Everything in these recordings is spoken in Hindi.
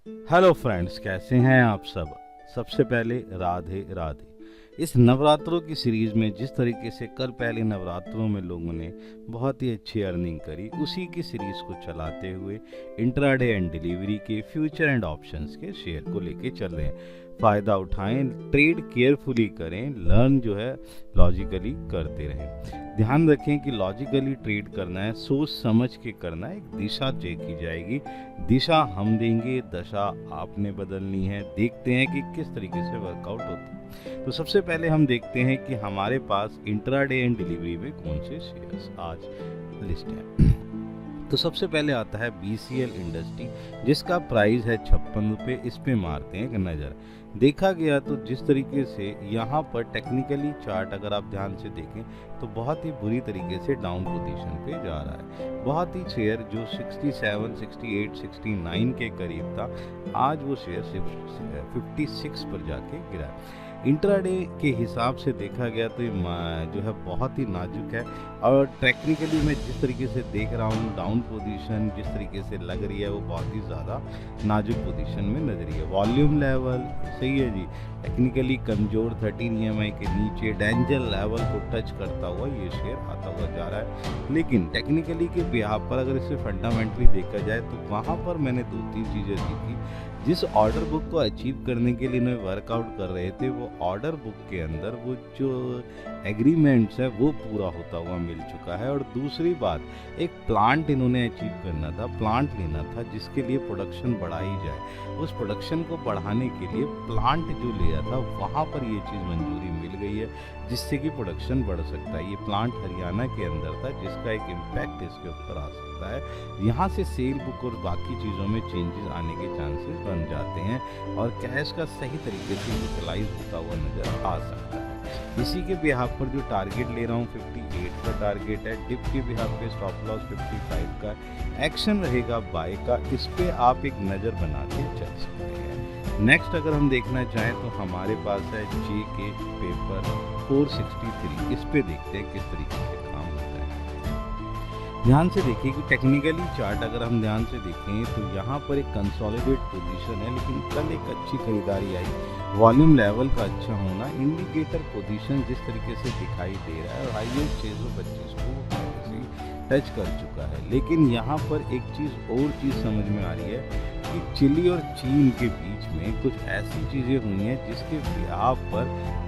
हेलो फ्रेंड्स, कैसे हैं आप सब। सबसे पहले राधे राधे। इस नवरात्रों की सीरीज में जिस तरीके से कल पहले नवरात्रों में लोगों ने बहुत ही अच्छी अर्निंग करी, उसी की सीरीज को चलाते हुए इंट्राडे एंड डिलीवरी के फ्यूचर एंड ऑप्शंस के शेयर को लेके चल रहे हैं। फ़ायदा उठाएं, ट्रेड केयरफुली करें, लर्न जो है लॉजिकली करते रहें। ध्यान रखें कि लॉजिकली ट्रेड करना है, सोच समझ के करना है, एक दिशा तय की जाएगी। दिशा हम देंगे, दशा आपने बदलनी है। देखते हैं कि किस तरीके से वर्कआउट होता है। तो सबसे पहले हम देखते हैं कि हमारे पास इंट्राडे एंड डिलीवरी में कौन से शेयर्स आज लिस्ट है। तो सबसे पहले आता है BCL इंडस्ट्री, जिसका प्राइस है 56 रुपये। इस पे मारते हैं एक नज़र। देखा गया तो जिस तरीके से यहाँ पर टेक्निकली चार्ट अगर आप ध्यान से देखें तो बहुत ही बुरी तरीके से डाउन पोजीशन पे जा रहा है। बहुत ही शेयर जो 67, 68, 69 के करीब था, आज वो शेयर सिर्फ 56 पर जाके गिरा है। इंट्राडे के हिसाब से देखा गया तो ये जो है बहुत ही नाजुक है, और टेक्निकली मैं जिस तरीके से देख रहा हूँ डाउन पोजीशन जिस तरीके से लग रही है वो बहुत ही ज़्यादा नाजुक पोजीशन में नजर रही है। वॉल्यूम लेवल सही है जी, टेक्निकली कमज़ोर 13 EMI के नीचे डेंजर लेवल को टच करता हुआ ये शेयर आता हुआ जा रहा है। लेकिन टेक्निकली के बिहाफ पर अगर इसे फंडामेंटली देखा जाए तो वहाँ पर मैंने 2-3 चीज़ें देखी। जिस ऑर्डर बुक को अचीव करने के लिए इन्हें वर्कआउट कर रहे थे, वो ऑर्डर बुक के अंदर वो जो एग्रीमेंट्स है वो पूरा होता हुआ मिल चुका है। और दूसरी बात, एक प्लांट इन्होंने अचीव करना था, प्लांट लेना था जिसके लिए प्रोडक्शन बढ़ाई जाए। उस प्रोडक्शन को बढ़ाने के लिए प्लांट जो लिया था वहाँ पर ये चीज़ मंजूरी मिल गई है, जिससे कि प्रोडक्शन बढ़ सकता है। ये प्लांट हरियाणा के अंदर था, जिसका एक इम्पैक्ट इसके ऊपर आ सकता है। यहाँ से सेल बुक और बाकी चीज़ों में चेंजेस आने के चांसेस बन जाते हैं, और कैश का सही तरीके से यूटिलाइज होता हुआ नज़र आ सकता है। इसी के बिहाफ पर जो टारगेट ले रहा हूँ 58 का टारगेट है। डिप के बिहाफ पे स्टॉप लॉस 55 का, एक्शन रहेगा बाय का। इस पे आप एक नज़र बना के चल सकते हैं। नेक्स्ट अगर हम देखना चाहें तो हमारे पास है JK पेपर 463। इस पे देखते हैं किस तरीके से काम होता है। ध्यान से देखिए कि टेक्निकली चार्ट अगर हम ध्यान से देखें तो यहाँ पर एक कंसोलिडेट पोजीशन है, लेकिन कल एक अच्छी खरीदारी आई। वॉल्यूम लेवल का अच्छा होना, इंडिकेटर पोजीशन जिस तरीके से दिखाई दे रहा है, और हाईएस्ट 625 को पहले से टच कर चुका है। लेकिन यहाँ पर एक और चीज़ समझ में आ रही है कि चिली और चीन के बीच में कुछ ऐसी चीज़ें हुई हैं जिसके बिहाफ पर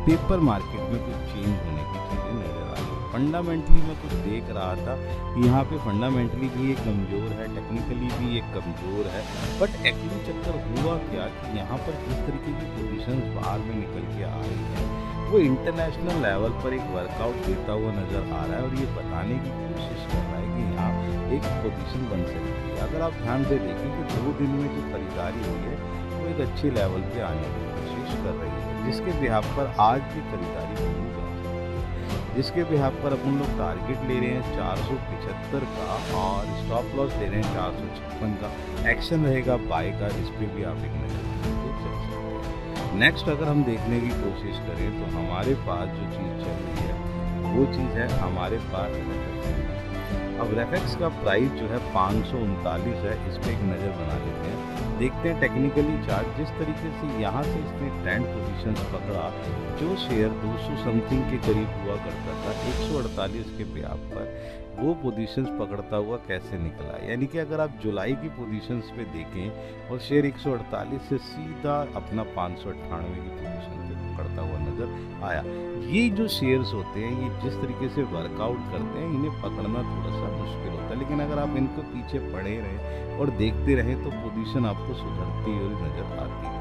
पेपर मार्केट में कुछ चेंज होने की चीज़ें नजर आ रही है। फंडामेंटली मैं कुछ देख रहा था कि यहाँ पे फंडामेंटली भी एक कमज़ोर है, टेक्निकली भी एक कमज़ोर है। बट एक्चुअली चक्कर हुआ क्या कि यहाँ पर जिस तरीके की पोजीशंस बाहर में निकल के आ रही हैं, वो इंटरनेशनल लेवल पर एक वर्कआउट देता हुआ नज़र आ रहा है, और ये बताने की कोशिश कर रहा है कि यहाँ एक पोजीशन बन सकती है। अगर आप ध्यान से देखें कि 2 दिन में जो खरीदारी हुई है वो एक अच्छे लेवल पे आने की कोशिश कर रही है, जिसके बिहाफ पर आज भी खरीदारी होनी जा सकती है। जिसके बिहाफ पर अपन लोग टारगेट ले रहे हैं 475 का, और स्टॉप लॉस ले रहे हैं 456 का। एक्शन रहेगा बाय का, इस पर भी आप एक नज़र डाल के चल सकते हैं। नेक्स्ट अगर हम देखने की कोशिश करें तो हमारे पास जो चीज़ चल रही है वो चीज़ है हमारे पास अब रेफेक्स का प्राइस जो है 539 है। इस पर एक नज़र बना लेते हैं। देखते हैं टेक्निकली चार्ट जिस तरीके से यहाँ से इसने ट्रेंड पोजीशंस पकड़ा। जो शेयर 200 समथिंग के करीब हुआ करता था 148 के बिहाफ पर, वो पोजीशंस पकड़ता हुआ कैसे निकला। यानी कि अगर आप जुलाई की पोजीशंस पे देखें और शेयर 148 से सीधा अपना 598 की पोजीशन पे पकड़ता हुआ नज़र आया। ये जो शेयर्स होते हैं ये जिस तरीके से वर्कआउट करते हैं, इन्हें पकड़ना थोड़ा सा मुश्किल होता है। लेकिन अगर आप इनको पीछे पड़े रहें और देखते रहें तो पोजीशन आपको सुधरती हुई नज़र आती है।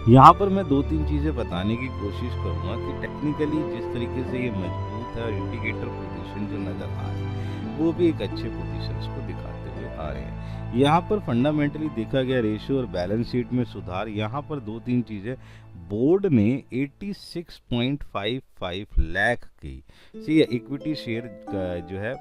यहाँ पर मैं 2-3 चीज़ें बताने की कोशिश करूँगा कि टेक्निकली जिस तरीके से ये मजबूत है, और इंडिकेटर पोजीशन जो नज़र आ रही है वो भी एक अच्छे पोजीशंस को दिखाते हुए आ रहे हैं। यहाँ पर फंडामेंटली देखा गया रेशियो और बैलेंस शीट में सुधार। यहाँ पर 2-3 चीज़ें, बोर्ड ने 86.55 लाख की सी इक्विटी शेयर जो है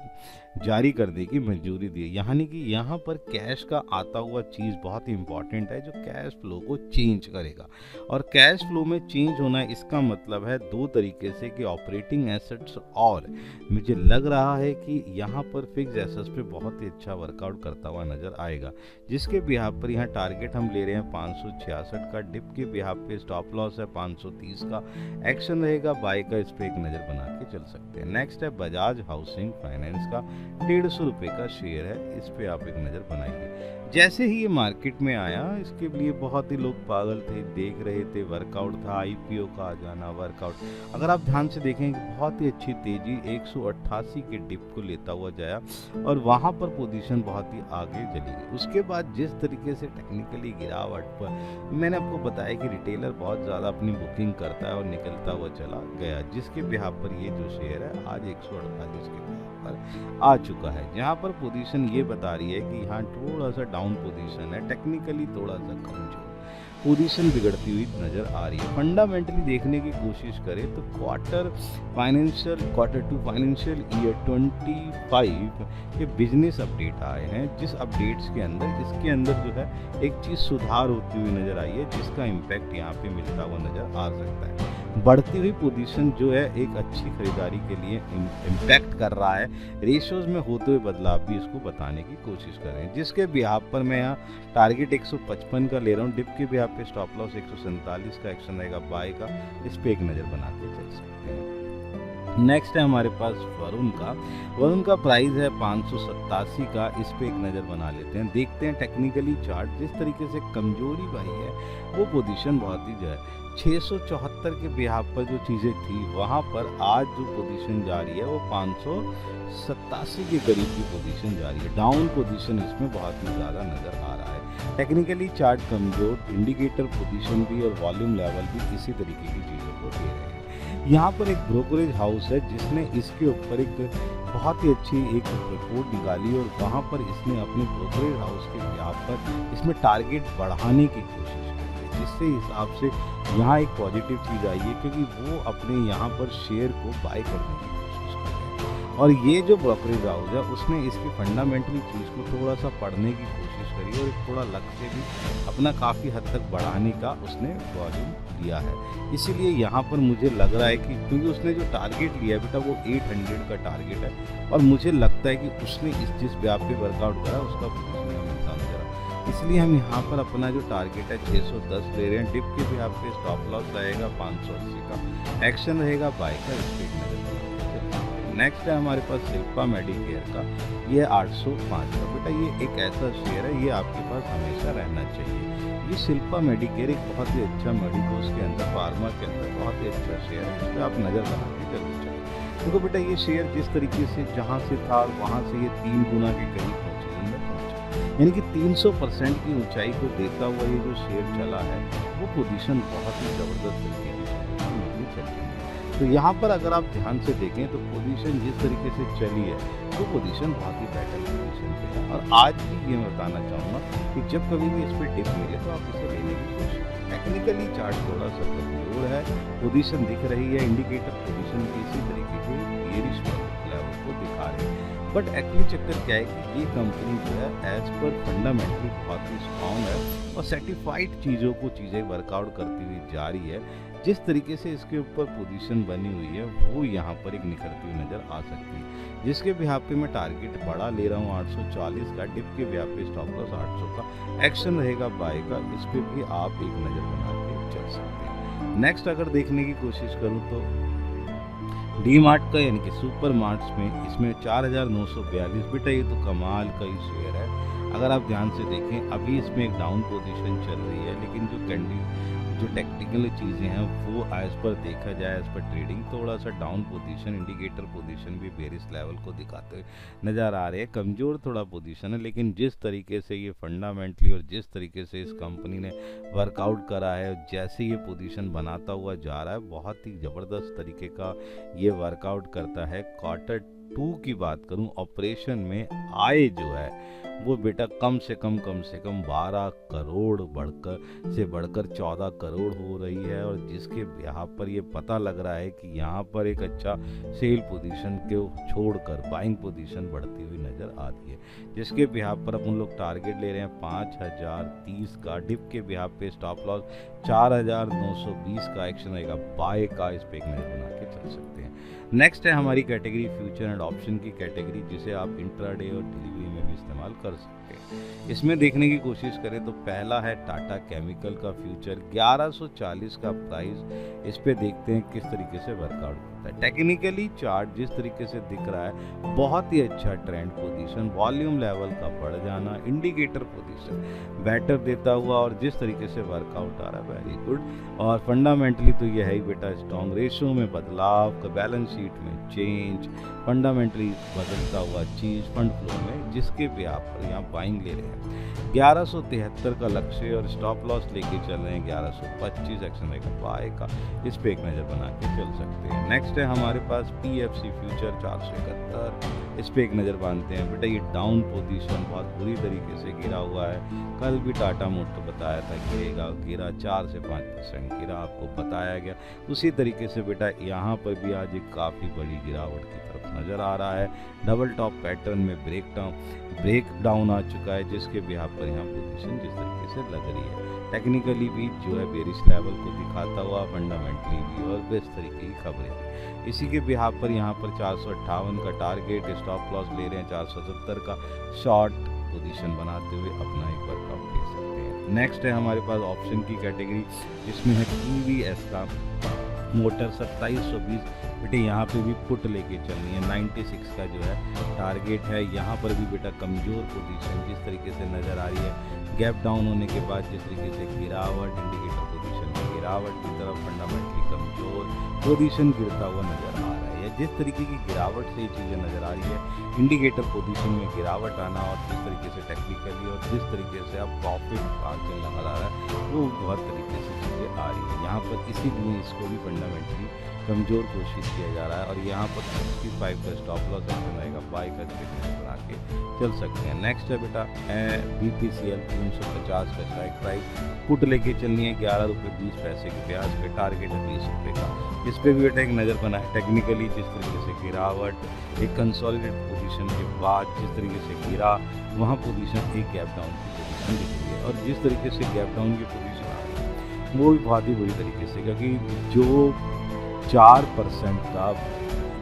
जारी करने की मंजूरी दी। यानी कि यहाँ पर कैश का आता हुआ चीज़ बहुत ही इंपॉर्टेंट है जो कैश फ्लो को चेंज करेगा। और कैश फ्लो में चेंज होना इसका मतलब है दो तरीके से कि ऑपरेटिंग एसेट्स, और मुझे लग रहा है कि यहाँ पर फिक्स एसेट्स पे बहुत ही अच्छा वर्कआउट करता हुआ नज़र आएगा, जिसके बिहाफ पर यहाँ टारगेट हम ले रहे हैं 566 का, डिप के बिहाफ पे स्टॉप लॉस है 530 का, एक्शन रहेगा बाय का, इस पर एक नज़र बना के चल सकते हैं। नेक्स्ट है बजाज हाउसिंग फाइनेंस का, 150 रुपये का शेयर है, इस पे आप एक नज़र बनाइए। जैसे ही ये मार्केट में आया इसके लिए बहुत ही लोग पागल थे, देख रहे थे, वर्कआउट था, आईपीओ का आ जाना, वर्कआउट। अगर आप ध्यान से देखें बहुत ही अच्छी तेजी 188 के डिप को लेता हुआ जाया और वहाँ पर पोजीशन बहुत ही आगे चली गई। उसके बाद जिस तरीके से टेक्निकली गिरावट पर मैंने आपको बताया कि रिटेलर बहुत ज़्यादा अपनी बुकिंग करता है और निकलता हुआ चला गया, जिसके बिहाफ पर ये जो शेयर है आज 148 के बिहाफ पर आ चुका है, जहाँ पर पोजीशन ये बता रही है कि यहाँ थोड़ा सा डाउन पोजीशन है, टेक्निकली थोड़ा सा कमजोर पोजीशन बिगड़ती हुई नज़र आ रही है। फंडामेंटली देखने की कोशिश करें तो क्वार्टर टू फाइनेंशियल ईयर 25 के बिजनेस अपडेट आए हैं, जिस अपडेट्स के अंदर इसके अंदर जो है एक चीज़ सुधार होती हुई नज़र आई है, जिसका इम्पैक्ट यहाँ पे मिलता हुआ नज़र आ सकता है। बढ़ती हुई पोजीशन जो है एक अच्छी खरीदारी के लिए इम्पैक्ट कर रहा है, रेशियोज में होते हुए बदलाव भी इसको बताने की कोशिश कर रहे हैं, जिसके बिहाफ पर मैं यहाँ टारगेट 155 का ले रहा हूँ, डिप के बिहाफ पे स्टॉप लॉस 147 का, एक्शन रहेगा बाय का, इस पे एक नज़र बना के चल सकते हैं। नेक्स्ट है हमारे पास वरुण का प्राइस है 587 का, इस पे एक नज़र बना लेते हैं। देखते हैं टेक्निकली चार्ट जिस तरीके से कमजोरी भाई है वो पोजीशन बहुत ही जो है 674 के बिहाफ पर जो चीज़ें थी वहाँ पर आज जो पोजीशन जा रही है वो 587 के करीब की पोजीशन जा रही है। डाउन पोजीशन इसमें बहुत ही ज़्यादा नज़र आ रहा है। टेक्निकली चार्ट कमजोर, इंडिकेटर पोजीशन भी और वॉल्यूम लेवल भी इसी तरीके की चीज़ों को दे रहे हैं। यहाँ पर एक ब्रोकरेज हाउस है जिसने इसके ऊपर एक बहुत ही अच्छी एक रिपोर्ट निकाली और वहाँ पर इसने अपने ब्रोकरेज हाउस के बिहाफ पर इसमें टारगेट बढ़ाने की कोशिश की है, जिससे हिसाब से यहाँ एक पॉजिटिव चीज़ आई है, क्योंकि वो अपने यहाँ पर शेयर को बाय करने की कोशिश कर रहे हैं। और ये जो ब्रोकरेज हाउस है उसने इसकी फंडामेंटली चीज़ को थोड़ा सा पढ़ने की कोशिश करी और थोड़ा लक से भी अपना काफ़ी हद तक बढ़ाने का उसने वॉल्यूम लिया है। इसीलिए यहाँ पर मुझे लग रहा है कि क्योंकि उसने जो टारगेट लिया है बेटा वो 800 का टारगेट है, और मुझे लगता है कि उसने जिस व्याप पे वर्कआउट करा उसका पोजीशन मिलता नजर आ, इसलिए हम यहाँ पर अपना जो टारगेट है 610 ले रहे हैं। डिप के भी आपके स्टॉप लॉस रहेगा 580 का, एक्शन रहेगा बाय का, इस पे नजर। नेक्स्ट है हमारे पास शिल्पा मेडिकेयर का, ये 805 का। बेटा ये एक ऐसा शेयर है, ये आपके पास हमेशा रहना चाहिए। ये शिल्पा मेडिकेयर एक बहुत ही अच्छा मेडिकोस के अंदर, फार्मा के अंदर बहुत ही अच्छा शेयर है, इस पर आप नज़र बना के जरूर चलें। देखो बेटा ये शेयर जिस तरीके से जहाँ से था वहाँ से ये 3 गुना के करीब पहुँचा, यानी कि 300% की ऊंचाई को देखता हुआ ये जो शेयर चला है वो पोजीशन बहुत ही ज़बरदस्त तरीके की चली है। तो यहाँ पर अगर आप ध्यान से देखें तो पोजीशन जिस तरीके से चली है वो पोजीशन बहुत ही बेटर पोजीशन पे है। और आज भी ये मैं बताना चाहूँगा कि जब कभी भी इस पर डिप मिले तो आप इसे लेने की कोशिश करें। टेक्निकली चार्ट थोड़ा सा कमजोर है, पोजीशन दिख रही है, इंडिकेटर पोजीशन भी इसी तरीके के बेयरिश लेवल को दिखा रहे हैं। बट एक्चुअली चक्कर क्या है कि ये कंपनी जो है एज पर फंडामेंटली बहुत ही स्ट्रॉन्ग है और सर्टिफाइड चीज़ें वर्कआउट करती हुई जा रही है। जिस तरीके से इसके ऊपर पोजीशन बनी हुई है वो यहाँ पर एक निखरती हुई नज़र आ सकती है, जिसके बिहाफ पे मैं टारगेट बड़ा ले रहा हूँ 840 का, डिप के बिहाफ पे स्टॉप लॉस 800 का, एक्शन रहेगा बाय का, इस पर भी आप एक नज़र बना के चल सकते हैं। नेक्स्ट अगर देखने की कोशिश करूँ तो डी मार्ट का यानी कि सुपर मार्ट्स में इसमें 4942, बेटा ये तो कमाल का ही शेयर है। अगर आप ध्यान से देखें अभी इसमें एक डाउन पोजीशन चल रही है, लेकिन जो टेक्निकल चीज़ें हैं वो एज पर देखा जाए एज पर ट्रेडिंग थोड़ा सा डाउन पोजीशन, इंडिकेटर पोजीशन भी बेरिश लेवल को दिखाते हुए नज़र आ रहे हैं। कमज़ोर थोड़ा पोजीशन है, लेकिन जिस तरीके से ये फंडामेंटली और जिस तरीके से इस कंपनी ने वर्कआउट करा है, जैसे ये पोजीशन बनाता हुआ जा रहा है, बहुत ही ज़बरदस्त तरीके का ये वर्कआउट करता है। क्वार्टर 2 की बात करूं, ऑपरेशन में आय जो है वो बेटा कम से कम 12 करोड़ बढ़कर 14 करोड़ हो रही है, और जिसके यहाँ पर ये पता लग रहा है कि यहाँ पर एक अच्छा सेल पोजीशन को छोड़कर बाइंग पोजीशन बढ़ती हुई नज़र आ रही है, जिसके बिहाफ पर अपन लोग टारगेट ले रहे हैं 5030 का। डिप के बिहाफ पे स्टॉप लॉस 4920 का एक्शन रहेगा बाय का, इस पे एक नज़र बना के चल सकते हैं। नेक्स्ट है हमारी कैटेगरी फ्यूचर एंड ऑप्शन की कैटेगरी, जिसे आप इंट्राडे और डिलीवरी में भी इस्तेमाल कर सकते हैं। इसमें देखने की कोशिश करें तो पहला है टाटा केमिकल का फ्यूचर, 1140 का प्राइस। इस पे देखते हैं किस तरीके से वर्कआउट होता है। टेक्निकली चार्ट जिस तरीके से दिख रहा है, बहुत ही अच्छा ट्रेंड पोजीशन, वॉल्यूम लेवल का बढ़ जाना, इंडिकेटर पोजीशन बेटर देता हुआ, और जिस तरीके से वर्कआउट आ रहा है वेरी गुड। और फंडामेंटली तो यह है ही बेटा स्ट्रॉन्ग, रेशियो में बदलाव, बैलेंस शीट में चेंज, फंडामेंटली बदलता हुआ चीज फंड फ्लो में, जिसके भी आप यहाँ बाइंग ले रहे हैं। 1173 का लक्ष्य और स्टॉप लॉस लेके चल रहे हैं 1125, एक्शन रहेगा बाय का, इस पे एक नज़र बना के चल सकते हैं। नेक्स्ट है हमारे पास PFC फ्यूचर 471, इस पे एक नज़र बांधते हैं। बेटा ये डाउन पोजीशन बहुत बुरी तरीके से गिरा हुआ है, कल भी टाटा मोटर बताया था गिरा 4 से 5% गिरा, आपको बताया गया। उसी तरीके से बेटा यहाँ पर भी आज एक काफ़ी बड़ी गिरावट की तरफ नज़र आ रहा है। डबल टॉप पैटर्न में ब्रेक डाउन आ चुका है, जिसके बिहाफ पर यहाँ पोजीशन जिस तरीके से लग रही है, टेक्निकली भी जो है बेरिश लेवल को दिखाता हुआ, फंडामेंटली भी, और बेस्ट तरीके की खबरें। इसी के बिहाफ पर यहाँ पर 458 का टारगेट, स्टॉप लॉस ले रहे हैं 470 का, शॉर्ट पोजीशन बनाते हुए अपना एक वर्कआउट ले सकते हैं। नेक्स्ट है हमारे पास ऑप्शन की कैटेगरी, जिसमें है TVS का मोटर 2720। बेटे यहाँ पे भी पुट लेके चलनी है, 96 का जो है टारगेट है। यहाँ पर भी बेटा कमज़ोर पोजीशन जिस तरीके से नज़र आ रही है, गैप डाउन होने के बाद जिस तरीके से गिरावट, इंडिकेटर पोजीशन में गिरावट की तरफ, फंडामेंटली कमज़ोर पोजीशन गिरता हुआ नज़र आ रहा है। जिस तरीके की गिरावट से ये चीज़ें नज़र आ रही है, इंडिकेटर पोजीशन में गिरावट आना, और जिस तरीके से टेक्निकली और जिस तरीके से आप प्रॉफिट आंकड़े लगा रहा है, वो बहुत तरीके से चीज़ें आ रही है यहाँ पर। इसीलिए इसको भी फंडामेंटली कमज़ोर कोशिश किया जा रहा है, और यहाँ पर 65 का स्टॉप लॉस एक्शन रहेगा बाय का, बना के चल सकते हैं। नेक्स्ट है बेटा BPCL 350 का स्ट्राइक प्राइस, पुट लेके चलनी है 11 रुपये 20 पैसे के ब्याज पे, टारगेट है 20 रुपये का। इस पर भी बेटा एक नज़र बना है। टेक्निकली जिस तरीके से गिरावट, एक कंसोलिडेट पोजीशन के बाद जिस तरीके से गिरा, वहाँ पोजीशन एक गैप डाउन की पोजीशन दिख रही है, और जिस तरीके से गैप डाउन की पोजीशन आ रही है वो भी बहुत ही बुरी तरीके से, क्योंकि जो 4% का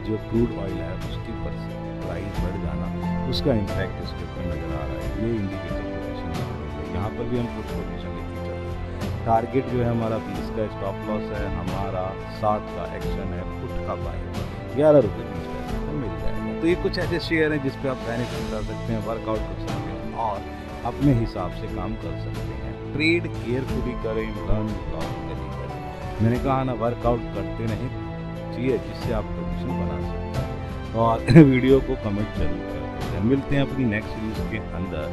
जो क्रूड ऑयल है उसकी प्राइस बढ़ जाना, उसका इम्पैक्ट इसके ऊपर नज़र आ रहा है। ये इंडिकेटर पोजीशन है, यहाँ पर भी हम पुट पोजीशन लेके चल रहे हैं। टारगेट जो है हमारा 20 का, स्टॉप लॉस है हमारा 7 का, एक्शन है पुट का बाय 11 रुपये 20 पैसे का मिल जाएगा। तो ये कुछ ऐसे शेयर हैं जिस पे आप बेनिफिट उठा सकते हैं, वर्कआउट कर सकते हैं और अपने हिसाब से काम कर सकते हैं। ट्रेड केयरफुली करें, लर्न लॉजिकली करें। मैंने कहा ना, वर्कआउट करते नहीं चाहिए जिससे आप पोजीशन बना सकते हैं। और वीडियो को कमेंट जरूर करते हैं। मिलते हैं अपनी नेक्स्ट सीरीज के अंदर।